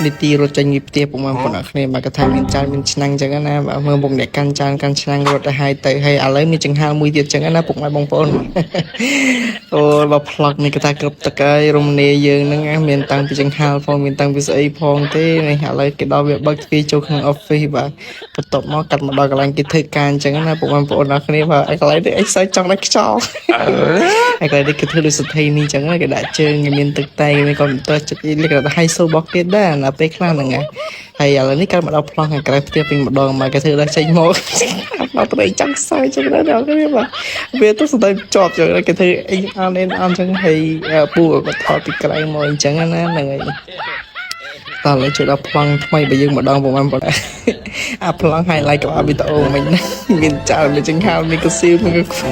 នីតិរត់ចេញពីផ្ទះពុកម៉ែបងប្អូនអរគ្នាមកកថាមានចានមានឆ្នាំងចឹងណាមើលមុខអ្នកកាន់ចានកាន់ឆ្នាំងរត់ទៅហើយឥឡូវមានចង្ហាល់មួយទៀតចឹងណាពុកម៉ែបងប្អូនអូបើប្លុកនេះកថាគ្រប់តកែរមនីយើងហ្នឹងមានតាំងពីចង្ហាល់ផងមានតាំងពីស្អីផងទេនេះឥឡូវគេដល់វាបើកទ្វារចូលក្នុង office បាទបន្ទាប់មកកាត់មកដល់កន្លែងគេធ្វើការចឹងណាពុកម៉ែបងប្អូនអរគ្នាបាទកន្លែងនេះអីសើចង់ដល់ខ្យល់ហើយកន្លែងនេះគេធ្វើដូចសថេនីចឹងណាគេដាក់ជើងគេមានទឹកតែមានកុំព្យូទ័រចិត្តលេខដល់ high so box ទៀតដែរណាពេលខ្លះហ្នឹងហើយឥឡូវនេះកាត់មកដល់ប្លង់ខាងក្រៅផ្ទះពេញម្ដងមកគេធ្វើដល់ចេញមកមកត្រីចាំខ្សោយចឹងដែរដល់គ្នាបាទវាទៅស្ដាយជាប់ចឹងគេធ្វើអីអានចឹងហើយពូក៏ថតពីក្រៅមកអញ្ចឹងណាហ្នឹងហើយតោះលើជួយដល់ប្លង់ថ្មីបើយើងម្ដងបងប្អូនអាប្លង់ highlight ក្បាលវីដេអូមិញណាមានចាលមានចង្ហាល់មានកស៊ីវមានកខ្វៃ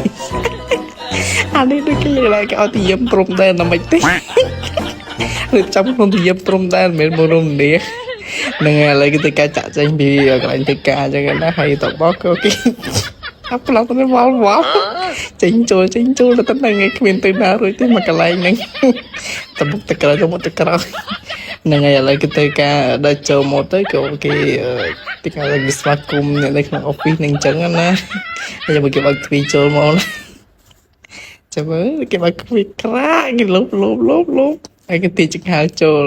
អានេះដូចគេឡើងគេឲ្យទៅយាមព្រំដែនដល់មិនទេឬចាំក្នុងទៅយាមព្រំដែនមិនមែនមករំលាហ្នឹងហើយឥឡូវគេទៅការចាក់ចេញពីកន្លែងធ្វើការអញ្ចឹងណាហើយតបក៏គេអាប្លង់ទៅវល់ចេញចូលទៅហ្នឹងឯងគ្មានទៅណារួចទេមកកន្លែងហ្នឹងតបុកតក្រោយទៅមុខតក្រោយហ្នឹងហើយឥឡូវគេទៅការដល់ចូលមកទៅក៏គេទីការវិស្វកម្មនៅក្នុង office ហ្នឹងអញ្ចឹងណាហើយមកគេបើកទ្វារចូលមកណាចាំមើលគេបើកទ្វារក្រាក់គេលុបហើយគេទាញចង្ហាល់ចូល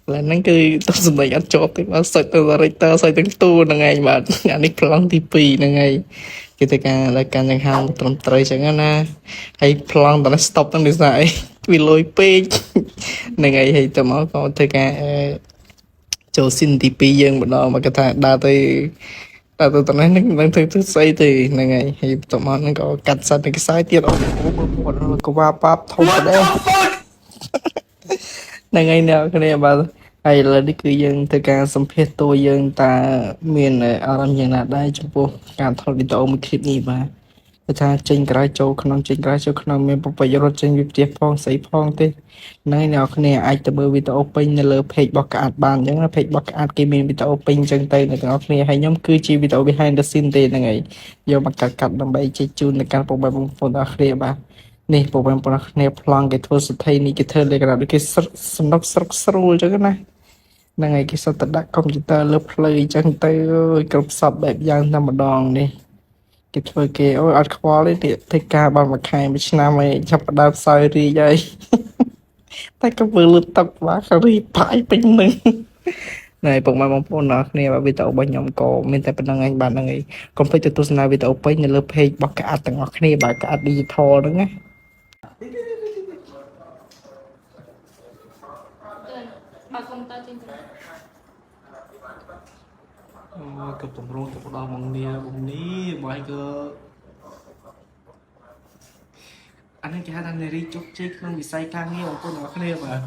កន្លែងហ្នឹងគឺទៅសម្ដែងអត់ជាប់ទេបាទសុចទៅ director សុចទាំងទូហ្នឹងឯងបាទអានេះប្លង់ទី2ហ្នឹងឯងគេទៅការដល់ការចង្ហាល់ត្រឹមត្រូវអញ្ចឹងណាហើយប្លង់តោះ stop ហ្នឹងដូចស្អីវាលុយពេកហ្នឹងហើយហើយទៅមកក៏ធ្វើការចូលស៊ីនទី2យើងម្ដងមកគេថាដើរទៅតំណែងហ្នឹងធ្វើស្អីទេហ្នឹងហើយបន្ទាប់មកហ្នឹងក៏កាត់សាច់ពីខ្សែទៀតអូកវ៉ាប៉ាប់ធំប្រដែរហ្នឹងហើយអ្នកគ្នាបាទហើយឥឡូវនេះគឺយើងធ្វើការសម្ភាសតួយើងតើមានអារម្មណ៍យ៉ាងណាដែរចំពោះការថតវីដេអូមួយคลิปនេះបាទគឺថាចេញក្រៅចូលក្នុងមានប្រព័ន្ធរត់ចេញពីផ្ទះផងស្អីផងទេហ្នឹងអ្នកគ្នាអាចទៅមើលវីដេអូពេញនៅលើ page របស់ក្អាតបានអញ្ចឹងណា page របស់ក្អាតគេមានវីដេអូពេញអញ្ចឹងទៅអ្នកទាំងអស់គ្នាហើយខ្ញុំគឺជាវីដេអូ behind the scene ទេហ្នឹងហើយយកមកកាត់ដើម្បីជិះជូនដល់ការពុកម៉ែបងប្អូនទាំងអស់គ្នាបាទនេះពុកម៉ែបងប្អូនគ្នាប្លង់គេធ្វើសថេនេះគេធ្វើលក្ខណៈដូចគេសំណុកស្រុកស្រួលអញ្ចឹងណាហ្នឹងហើយគេសុទ្ធតែដាក់កុំព្យូទ័រលើផ្លូវអញ្ចឹងទៅអើយគ្រប់សពបែបយ៉ាងតែម្ដងនេះគេធ្វើគេអូយអត់ខ្វល់ទេធ្វើការបានមួយខែមួយឆ្នាំហើយចាប់ផ្ដើមសោយរីកហើយតែក៏មើលលឺទឹកបាទរីបាយពេញនឹងណែពុកម៉ែបងប្អូនអរគ្នាបាទវីដេអូរបស់ខ្ញុំក៏មានតែប៉ុណ្្នឹងឯងបាទហ្នឹងហើយកុំភ្លេចទៅទស្សនាវីដេអូពេញនៅលើ page របស់ក្អាត់ទាំងអស់គ្នាបាទក្អាត់ digital ហ្នឹងណាបើកុំព្យូទ័រចេញទៅអូក៏តម្រងទៅដល់មកនេះបើឯងក៏អានេះគេហៅថានារីជោគជ័យក្នុងវិស័យការងារបងប្អូនទាំងអស់គ្នាបាទ